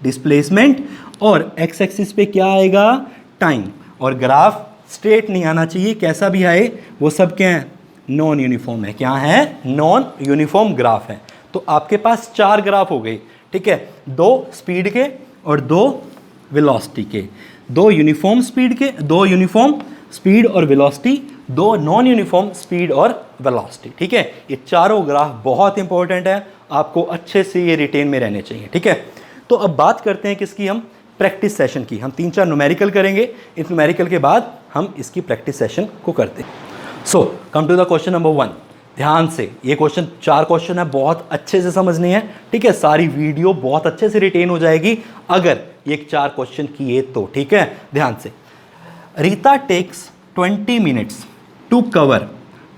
Speaker 1: डिस्प्लेसमेंट, और एक्स एक्सिस पे क्या आएगा? टाइम। और ग्राफ स्ट्रेट नहीं आना चाहिए, कैसा भी आए वो सब क्या है? नॉन यूनिफॉर्म है। क्या है? नॉन यूनिफॉर्म ग्राफ है। तो आपके पास 4 ग्राफ हो गए, ठीक है। 2 स्पीड के और 2 वेलोसिटी के, 2 यूनिफॉर्म स्पीड के, 2 यूनिफॉर्म स्पीड और वेलोसिटी, 2 नॉन यूनिफॉर्म स्पीड और वेलोसिटी, ठीक है। ये चारों ग्राफ बहुत इंपॉर्टेंट है, आपको अच्छे से ये रिटेन में रहने चाहिए, ठीक है। तो अब बात करते हैं किसकी? हम प्रैक्टिस सेशन की। हम 3-4 न्यूमेरिकल करेंगे, इस न्यूमेरिकल के बाद हम इसकी प्रैक्टिस सेशन को करते हैं। So come to the question number 1। ध्यान से, ये क्वेश्चन 4 क्वेश्चन है, बहुत अच्छे से समझनी है, ठीक है। सारी वीडियो बहुत अच्छे से रिटेन हो जाएगी अगर ये 4 क्वेश्चन किए तो, ठीक है। ध्यान से, Rita takes 20 minutes to cover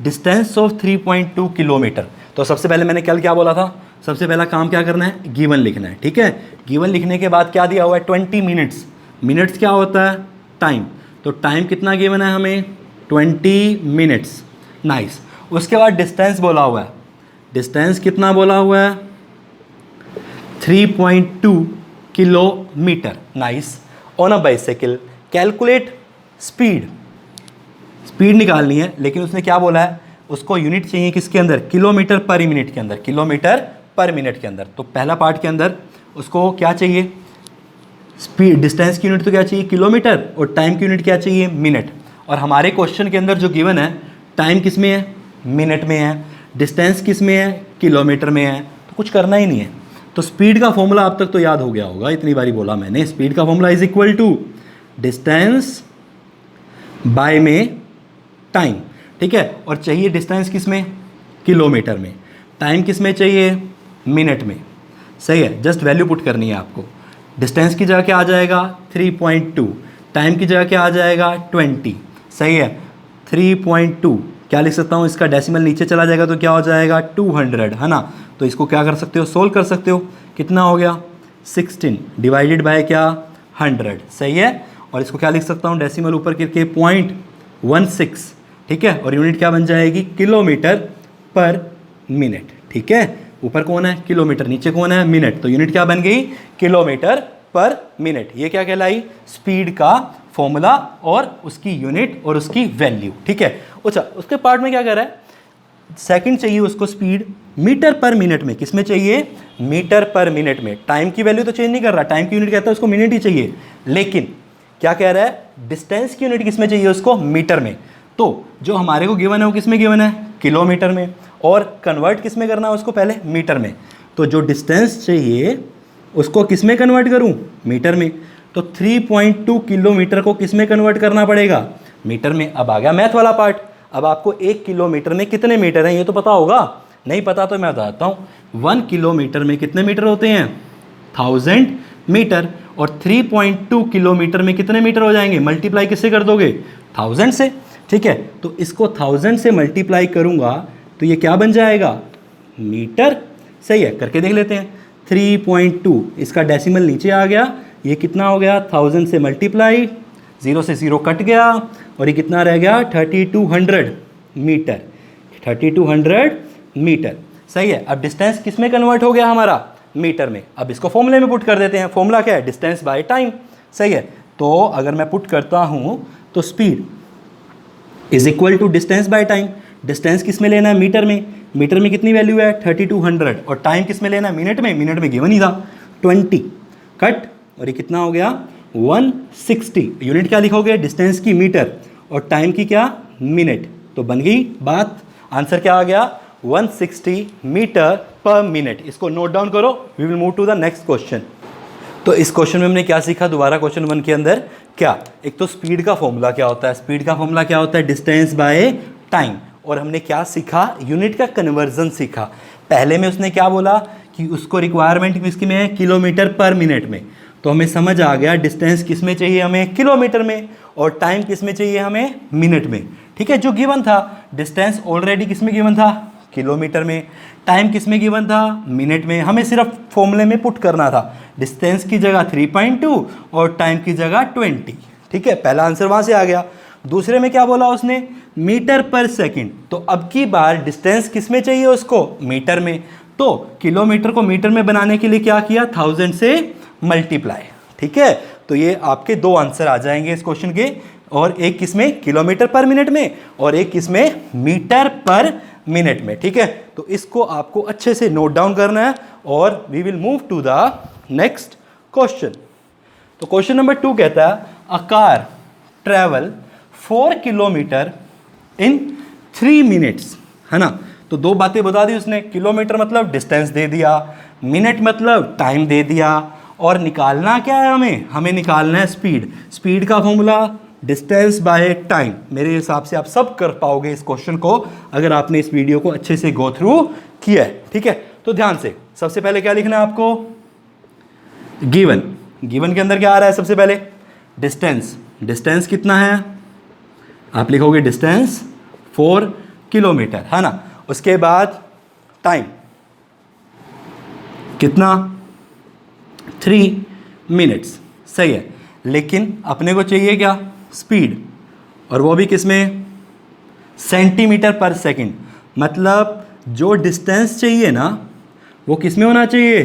Speaker 1: distance of 3.2 kilometre. तो सबसे पहले मैंने कल क्या बोला था? सबसे पहला काम क्या करना है? गिवन लिखना है, ठीक है। गिवन लिखने के बाद क्या दिया हुआ है? 20 मिनट्स। मिनट्स क्या होता है? टाइम। तो टाइम कितना गिवन है हमें? 20 मिनट्स। नाइस। उसके बाद डिस्टेंस बोला हुआ है। डिस्टेंस कितना बोला हुआ है? 3.2 kilometre. Nice. On a bicycle calculate speed. Speed निकालनी है, लेकिन उसने क्या बोला है? उसको यूनिट चाहिए किसके अंदर? किलोमीटर पर मिनट के अंदर। किलोमीटर पर मिनट के अंदर। तो पहला पार्ट के अंदर उसको क्या चाहिए? स्पीड, डिस्टेंस की यूनिट तो क्या चाहिए? किलोमीटर, और टाइम की यूनिट क्या चाहिए? मिनट। और हमारे क्वेश्चन के अंदर जो गिवन है, टाइम किस में है? मिनट में है। डिस्टेंस किस में है? किलोमीटर में है। तो कुछ करना ही नहीं है। तो स्पीड का फॉर्मूला अब तक तो याद हो गया होगा, इतनी बारी बोला मैंने। स्पीड का formula is equal to distance by में टाइम, ठीक है। और चाहिए डिस्टेंस किस में? किलोमीटर में। टाइम किस में चाहिए? मिनट में। सही है, जस्ट वैल्यू पुट करनी है आपको। डिस्टेंस की जगह क्या आ जाएगा? 3.2। टाइम की जगह क्या आ जाएगा? 20। सही है, 3.2 क्या लिख सकता हूँ? इसका डेसिमल नीचे चला जाएगा तो क्या हो जाएगा? 200, है ना। तो इसको क्या कर सकते हो? सोल्व कर सकते हो। कितना हो गया? 16 डिवाइडेड बाय क्या? 100। सही है। और इसको क्या लिख सकता हूँ? डेसिमल ऊपर करके 0.16, ठीक है। और यूनिट क्या बन जाएगी? किलोमीटर पर मिनट, ठीक है। ऊपर कौन है? किलोमीटर। नीचे कौन है? मिनट। तो यूनिट क्या बन गई? किलोमीटर पर मिनट। ये क्या कहलाई? स्पीड का फॉर्मूला और उसकी यूनिट और उसकी वैल्यू, ठीक है। अच्छा, उसके पार्ट में क्या कर रहा है? सेकंड चाहिए उसको स्पीड मीटर पर मिनट में। किस में चाहिए? मीटर पर मिनट में। टाइम की वैल्यू तो चेंज नहीं कर रहा, टाइम की यूनिट कहता है उसको मिनट ही चाहिए। लेकिन क्या कह रहा है? डिस्टेंस की यूनिट किस में चाहिए उसको? मीटर में। तो जो हमारे को गिवन है वो किस में गिवन है? किलोमीटर में। और कन्वर्ट किस में करना है उसको? पहले मीटर में। तो जो डिस्टेंस चाहिए उसको किस में कन्वर्ट करूं? मीटर में। तो 3.2 किलोमीटर को किस में कन्वर्ट करना पड़ेगा? मीटर में। अब आ गया मैथ वाला पार्ट। अब आपको 1 किलोमीटर में कितने मीटर हैं ये तो पता होगा। नहीं पता तो मैं बताता हूँ। 1 किलोमीटर में कितने मीटर होते हैं? 1000 मीटर। और 3.2 किलोमीटर में कितने मीटर हो जाएंगे? मल्टीप्लाई किससे कर दोगे? 1000 से, ठीक है। तो इसको 1000 से मल्टीप्लाई करूंगा तो ये क्या बन जाएगा? मीटर। सही है, करके देख लेते हैं। 3.2 इसका डेसिमल नीचे आ गया, ये कितना हो गया? 1000 से मल्टीप्लाई, 0 से 0 कट गया, और ये कितना रह गया 3200 मीटर, 3200 मीटर। सही है। अब डिस्टेंस किस में कन्वर्ट हो गया हमारा, मीटर में। अब इसको फॉर्मूले में पुट कर देते हैं। फॉर्मूला क्या है, डिस्टेंस बाय टाइम। सही है। तो अगर मैं पुट करता हूं तो speed is equal to distance by time. Distance किस में लेना है, मीटर में। मीटर में कितनी वैल्यू है 3200, और टाइम किस में लेना है, मिनट में। मिनट में गिवन ही था 20 कट, और ये कितना हो गया 160। यूनिट क्या लिखोगे, डिस्टेंस की मीटर और टाइम की क्या, मिनट। तो बन गई बात, आंसर क्या आ गया 160 मीटर पर मिनट। इसको नोट डाउन करो। We will move to the next question. तो इस क्वेश्चन में हमने क्या सीखा, दोबारा क्वेश्चन 1 के अंदर क्या, एक तो स्पीड का फॉर्मूला क्या होता है, स्पीड का फॉर्मूला क्या होता है, डिस्टेंस बाय टाइम। और हमने क्या सीखा, यूनिट का कन्वर्जन सीखा। पहले में उसने क्या बोला कि उसको रिक्वायरमेंट किसकी में है, किलोमीटर पर मिनट में। तो हमें समझ आ गया डिस्टेंस किस में चाहिए हमें, किलोमीटर में, और टाइम किस में चाहिए हमें, मिनट में। ठीक है। जो गिवन था, डिस्टेंस ऑलरेडी किस में गिवन था, किलोमीटर में। टाइम किस में गिवन था, मिनट में। हमें सिर्फ फॉर्मूले में पुट करना था, डिस्टेंस की जगह 3.2 और टाइम की जगह 20। ठीक है, पहला आंसर वहाँ से आ गया। दूसरे में क्या बोला उसने, मीटर पर सेकंड। तो अब की बार डिस्टेंस किस में चाहिए उसको, मीटर में। तो किलोमीटर को मीटर में बनाने के लिए क्या किया, 1000 से मल्टीप्लाई। ठीक है। तो ये आपके दो आंसर आ जाएंगे इस क्वेश्चन के, और एक किसमें, किलोमीटर पर मिनट में, और एक किसमें, मीटर पर मिनट में। ठीक है। तो इसको आपको अच्छे से नोट डाउन करना है, और we will move to the next question. तो क्वेश्चन नंबर 2 कहता है, a car travel 4 kilometre in 3 minutes, है ना। तो दो बातें बता दी उसने, किलोमीटर मतलब डिस्टेंस दे दिया, मिनट मतलब टाइम दे दिया, और निकालना क्या है हमें, हमें निकालना है स्पीड। स्पीड का फॉर्मूला डिस्टेंस बाय टाइम। मेरे हिसाब से आप सब कर पाओगे इस क्वेश्चन को अगर आपने इस वीडियो को अच्छे से गो थ्रू किया है। ठीक है। तो ध्यान से, सबसे पहले क्या लिखना है आपको, गिवन। गिवन के अंदर क्या आ रहा है, सबसे पहले डिस्टेंस। डिस्टेंस कितना है, आप लिखोगे डिस्टेंस 4 किलोमीटर, है ना। उसके बाद टाइम कितना, 3 मिनट्स। सही है। लेकिन अपने को चाहिए क्या, स्पीड, और वो भी किसमें, सेंटीमीटर पर सेकंड। मतलब जो डिस्टेंस चाहिए ना वो किस में होना चाहिए,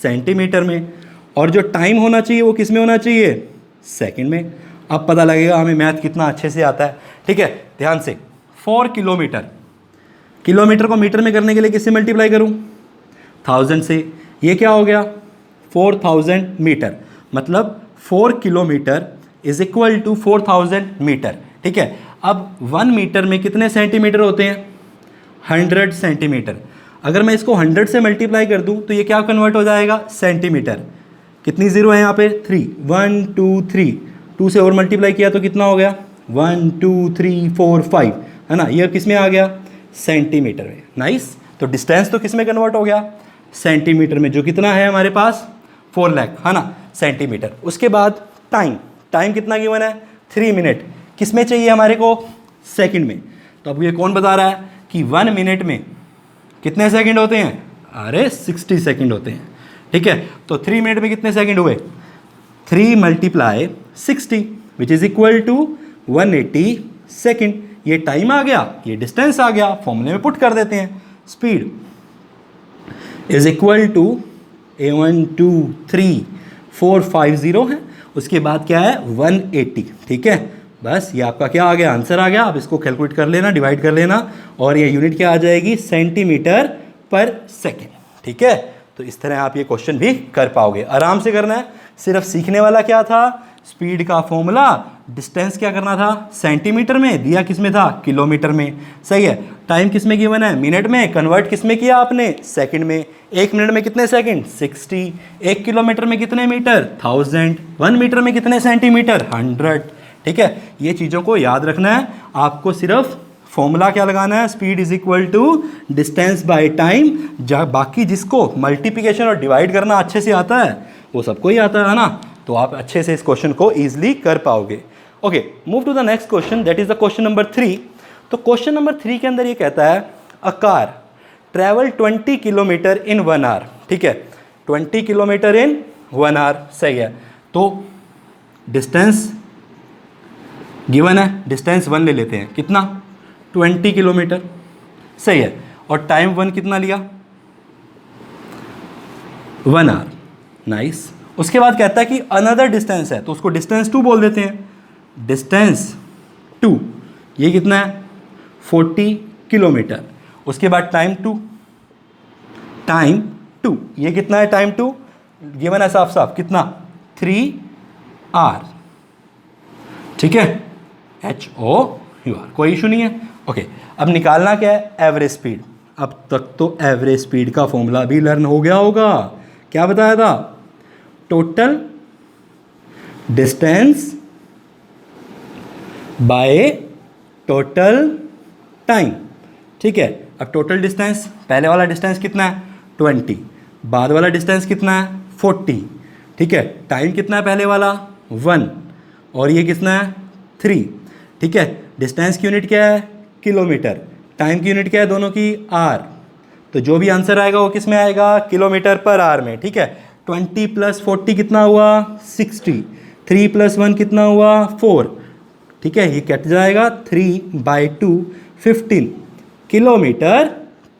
Speaker 1: सेंटीमीटर में, और जो टाइम होना चाहिए वो किस में होना चाहिए, सेकंड में। अब पता लगेगा हमें मैथ कितना अच्छे से आता है। ठीक है। ध्यान से, 4 किलोमीटर, किलोमीटर को मीटर में करने के लिए किससे मल्टीप्लाई करूं, 1000 से। ये क्या हो गया 4000 मीटर, मतलब 4 kilometre is equal to 4000 metre. ठीक है। अब 1 मीटर में कितने सेंटीमीटर होते हैं, 100 सेंटीमीटर। अगर मैं इसको 100 से मल्टीप्लाई कर दूं तो ये क्या कन्वर्ट हो जाएगा, सेंटीमीटर। कितनी जीरो है यहाँ पे, 3, 1 2 3, 2 से और मल्टीप्लाई किया तो कितना हो गया, 1 2 3 4 5, है ना। ये किस में आ गया, सेंटीमीटर में। नाइस। तो डिस्टेंस तो किस में कन्वर्ट हो गया, सेंटीमीटर में, जो कितना है हमारे पास 4 लाख, है ना, सेंटीमीटर। उसके बाद टाइम, टाइम कितना गिवन है, 3 मिनट। किस में चाहिए हमारे को, सेकंड में। तो अब ये कौन बता रहा है कि 1 मिनट में कितने सेकंड होते हैं, अरे 60 सेकंड होते हैं। ठीक है। तो 3 मिनट में कितने सेकंड हुए, 3 × 60 which is equal to 180 second. ये टाइम आ गया, ये डिस्टेंस आ गया, फॉर्मूले में पुट कर देते हैं। स्पीड इज इक्वल टू 1 2 3 4 5 0 है, उसके बाद क्या है 180। ठीक है। बस ये आपका क्या आ गया, आंसर आ गया। आप इसको कैलकुलेट कर लेना, डिवाइड कर लेना, और ये यूनिट क्या आ जाएगी, सेंटीमीटर पर सेकेंड। ठीक है। तो इस तरह आप ये क्वेश्चन भी कर पाओगे, आराम से करना है। सिर्फ सीखने वाला क्या था, स्पीड का फॉर्मूला, डिस्टेंस क्या करना था, सेंटीमीटर में, दिया किस में था, किलोमीटर में। सही है। टाइम किस में गिवन है, मिनट में, कन्वर्ट किस में किया आपने, सेकंड में। 1 मिनट में कितने सेकंड, 60। 1 किलोमीटर में कितने मीटर, 1000। 1 मीटर में कितने सेंटीमीटर, 100। ठीक है। ये चीज़ों को याद रखना है आपको। सिर्फ फॉर्मूला क्या लगाना है, speed is equal to distance by time. बाकी जिसको मल्टीप्लिकेशन और डिवाइड करना अच्छे से आता है वो सबको ही आता है ना, तो आप अच्छे से इस क्वेश्चन को ईजिली कर पाओगे। Okay, move to the next question, that is the question number 3। तो क्वेश्चन नंबर 3 के अंदर ये कहता है, a car travel 20 kilometre in 1 hour. ठीक है। 20 किलोमीटर इन 1 आवर। सही है। तो डिस्टेंस गिवन है, डिस्टेंस 1 ले लेते हैं, कितना 20 किलोमीटर, सही है। और टाइम 1 कितना लिया 1 आवर, नाइस। उसके बाद कहता है कि अनदर डिस्टेंस है तो उसको डिस्टेंस 2 बोल देते हैं, डिस्टेंस 2, ये कितना है 40 किलोमीटर। उसके बाद टाइम 2, ये कितना है टाइम 2, गिवन है साफ साफ कितना 3 आवर, ठीक है, HOUR, कोई इशू नहीं है। ओके, अब निकालना क्या है एवरेज स्पीड। अब तक तो एवरेज स्पीड का फॉर्मूला भी लर्न हो गया होगा, क्या बताया था, total distance by total time, ठीक है। अब टोटल डिस्टेंस, पहले वाला डिस्टेंस कितना है 20, बाद वाला डिस्टेंस कितना है 40, ठीक है। टाइम कितना है पहले वाला 1 और ये कितना है 3, ठीक है। डिस्टेंस की यूनिट क्या है किलोमीटर, टाइम की यूनिट क्या है दोनों की आर, तो जो भी आंसर आएगा वो किस में आएगा किलोमीटर पर आवर में, ठीक है। 20 + 40 कितना हुआ 60, 3 + 1 कितना हुआ 4, ठीक है, ये कट जाएगा 3/2 15 किलोमीटर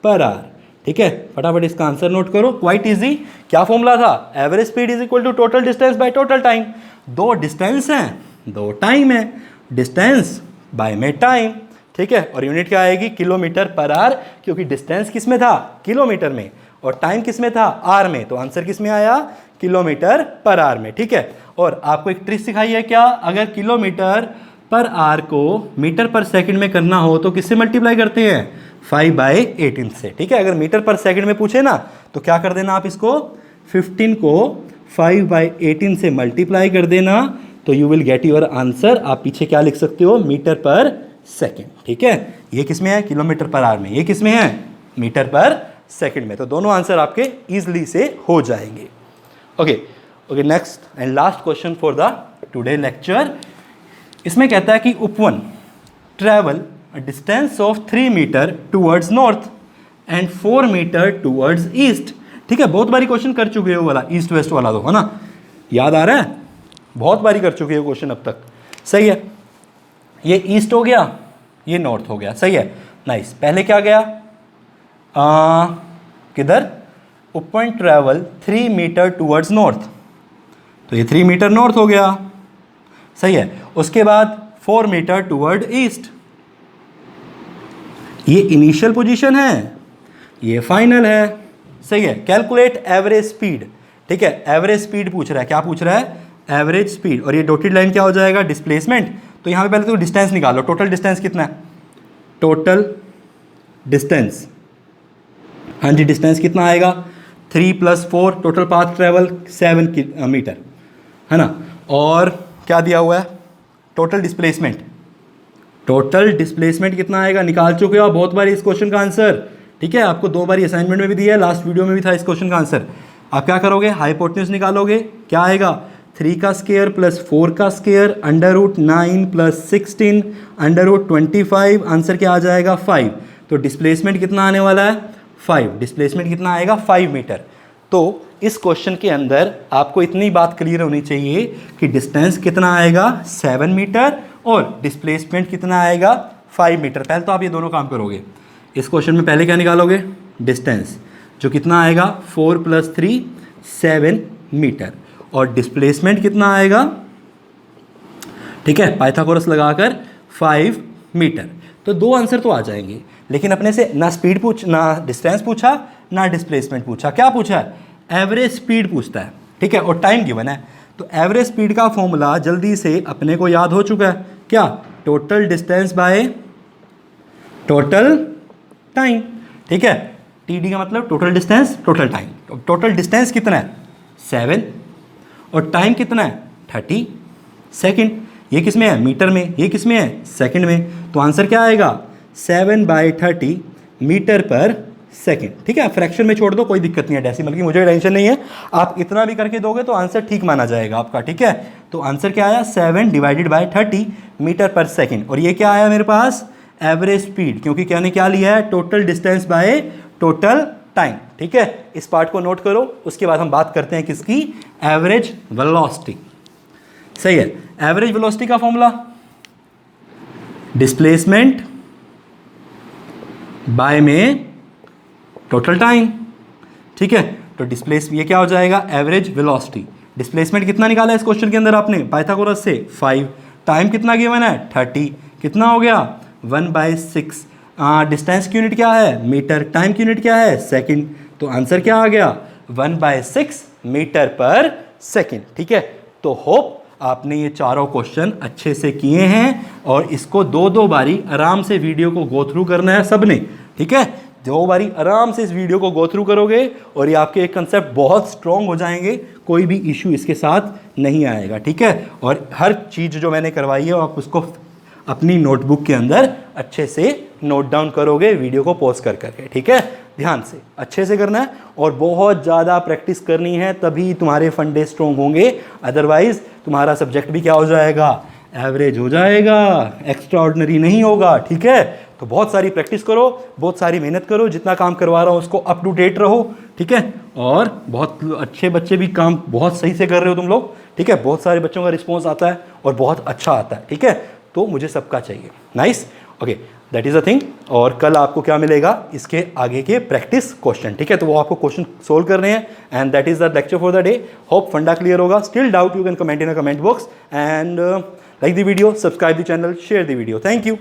Speaker 1: पर आवर, ठीक है। फटाफट इसका आंसर नोट करो, क्वाइट इजी। क्या फॉर्मूला था, average speed is equal to total distance by total time. दो डिस्टेंस हैं, दो टाइम है, डिस्टेंस बाय में टाइम, ठीक है। और यूनिट क्या आएगी किलोमीटर पर आवर, क्योंकि डिस्टेंस किस में था किलोमीटर में और टाइम किस में था आर में, तो आंसर किस में आया किलोमीटर पर आवर में, ठीक है। और आपको एक ट्रिक सिखाई है क्या, अगर किलोमीटर पर आवर को मीटर पर सेकंड में करना हो तो किससे मल्टीप्लाई करते हैं 5/18 से, ठीक है। अगर मीटर पर सेकंड में पूछे ना तो क्या कर देना आप, इसको 15 को 5/18 से मल्टीप्लाई कर देना, तो you will get your answer. आप पीछे क्या लिख सकते हो मीटर पर सेकंड, ठीक है। ये किस में है किलोमीटर पर आवर में, ये किस में है मीटर पर सेकंड में, तो दोनों आंसर आपके इजीली से हो जाएंगे। Okay, next and last question for the today lecture. इसमें कहता है कि Upvan travel a distance of 3 metre towards north and 4 metre towards east, ठीक है। बहुत बारी क्वेश्चन कर चुके हो वाला ईस्ट वेस्ट वाला, तो है ना, याद आ रहा है, बहुत बारी कर चुके हो क्वेश्चन अब तक, सही है। ये ईस्ट हो गया, ये नॉर्थ हो गया, सही है, नाइस। पहले क्या गया किधर, उपवन ट्रेवल 3 मीटर टूवर्ड्स नॉर्थ, तो ये 3 मीटर नॉर्थ हो गया, सही है। उसके बाद 4 मीटर टूवर्ड ईस्ट, ये इनिशियल पोजीशन है, ये फाइनल है, सही है। कैलकुलेट एवरेज स्पीड, ठीक है, एवरेज स्पीड पूछ रहा है, क्या पूछ रहा है एवरेज स्पीड, और ये डॉटेड लाइन क्या हो जाएगा डिस्प्लेसमेंट। तो यहां पे पहले तो डिस्टेंस निकालो, टोटल डिस्टेंस कितना है, टोटल डिस्टेंस, हाँ जी, डिस्टेंस कितना आएगा 3 + 4, टोटल पाथ ट्रेवल 7 मीटर, है ना। और क्या दिया हुआ है टोटल डिस्प्लेसमेंट, टोटल डिस्प्लेसमेंट कितना आएगा, निकाल चुके हो बहुत बार इस क्वेश्चन का आंसर, ठीक है। आपको 2 बार असाइनमेंट में भी दिया है, लास्ट वीडियो में भी था इस क्वेश्चन का आंसर। आप क्या करोगे, हाइपोटेन्यूज निकालोगे, क्या आएगा 3 का स्क्वायर + 4 का स्क्वायर √9 + 16 √25, आंसर क्या आ जाएगा 5। तो डिस्प्लेसमेंट कितना आने वाला है 5, डिस्प्लेसमेंट कितना आएगा 5 मीटर। तो इस क्वेश्चन के अंदर आपको इतनी बात क्लियर होनी चाहिए कि डिस्टेंस कितना आएगा 7 मीटर और डिस्प्लेसमेंट कितना आएगा 5 मीटर। पहले तो आप ये दोनों काम करोगे, इस क्वेश्चन में पहले क्या निकालोगे डिस्टेंस, जो कितना आएगा 4 + 3 7 मीटर, और डिस्प्लेसमेंट कितना आएगा, ठीक है, पाइथागोरस लगाकर 5 मीटर। तो 2 आंसर तो आ जाएंगे, लेकिन अपने से ना स्पीड पूछ, ना डिस्टेंस पूछा, ना डिस्प्लेसमेंट पूछा, क्या पूछा है एवरेज स्पीड पूछता है, ठीक है, और टाइम गिवन है। तो एवरेज स्पीड का फॉर्मूला जल्दी से अपने को याद हो चुका है, क्या total distance by total time, ठीक है। टीडी का मतलब टोटल डिस्टेंस टोटल टाइम, तो टोटल डिस्टेंस कितना है 7 और टाइम कितना है 30 सेकेंड, ये किस में है मीटर में, ये किस में है सेकंड में, तो आंसर क्या आएगा 7/30 मीटर पर सेकंड, ठीक है। फ्रैक्शन में छोड़ दो, कोई दिक्कत नहीं है, डेसिमल की मुझे टेंशन नहीं है, आप इतना भी करके दोगे तो आंसर ठीक माना जाएगा आपका, ठीक है। तो आंसर क्या आया 7/30 मीटर पर सेकंड, और ये क्या आया मेरे पास एवरेज स्पीड, क्योंकि क्या ने क्या लिया है total distance by total time, ठीक है। इस पार्ट को नोट करो, उसके बाद हम बात करते हैं किसकी, एवरेज वेलोसिटी, सही है। एवरेज वेलोसिटी का फॉर्मूला डिस्प्लेसमेंट बाय में टोटल टाइम। ठीक है, तो ये क्या हो जाएगा, एवरेज वेलोसिटी। डिस्प्लेसमेंट कितना निकाला है इस क्वेश्चन के अंदर आपने पाइथागोरस से, 5। टाइम कितना गिवन है, 30। कितना हो गया, 1/6। डिस्टेंस की यूनिट क्या है, मीटर। टाइम की यूनिट क्या है, सेकंड। तो आंसर क्या आ गया, 1/6 मीटर पर सेकंड। ठीक है, तो होप आपने ये चारों क्वेश्चन अच्छे से किए हैं और इसको 2-2 बारी आराम से वीडियो को गो थ्रू करना है सबने। ठीक है, 2 बारी आराम से इस वीडियो को गो थ्रू करोगे और ये आपके एक कंसेप्ट बहुत स्ट्रॉन्ग हो जाएंगे, कोई भी इशू इसके साथ नहीं आएगा। ठीक है, और हर चीज़ जो मैंने करवाई है आप उसको अपनी नोटबुक के अंदर अच्छे से नोट डाउन करोगे वीडियो को पॉज कर करके। ठीक है, ध्यान से अच्छे से करना है और बहुत ज़्यादा प्रैक्टिस करनी है, तभी तुम्हारे फंडे स्ट्रॉन्ग होंगे। अदरवाइज तुम्हारा सब्जेक्ट भी क्या हो जाएगा, एवरेज हो जाएगा, एक्स्ट्रा ऑर्डिनरी नहीं होगा। ठीक है, तो बहुत सारी प्रैक्टिस करो, बहुत सारी मेहनत करो, जितना काम करवा रहा हूँ उसको अप टू डेट रहो। ठीक है, और बहुत अच्छे बच्चे भी काम बहुत सही से कर रहे हो तुम लोग। ठीक है, बहुत सारे बच्चों का रिस्पॉन्स आता है और बहुत अच्छा आता है। ठीक है, तो मुझे सबका चाहिए। Nice, okay, that is a thing. और कल आपको क्या मिलेगा, इसके आगे के प्रैक्टिस क्वेश्चन। ठीक है, तो वो आपको क्वेश्चन सोल्व करने हैं and that is the lecture for the day. Hope फंडा क्लियर होगा। Still doubt you can comment in a comment box and like the video, subscribe the channel, share the video. Thank you.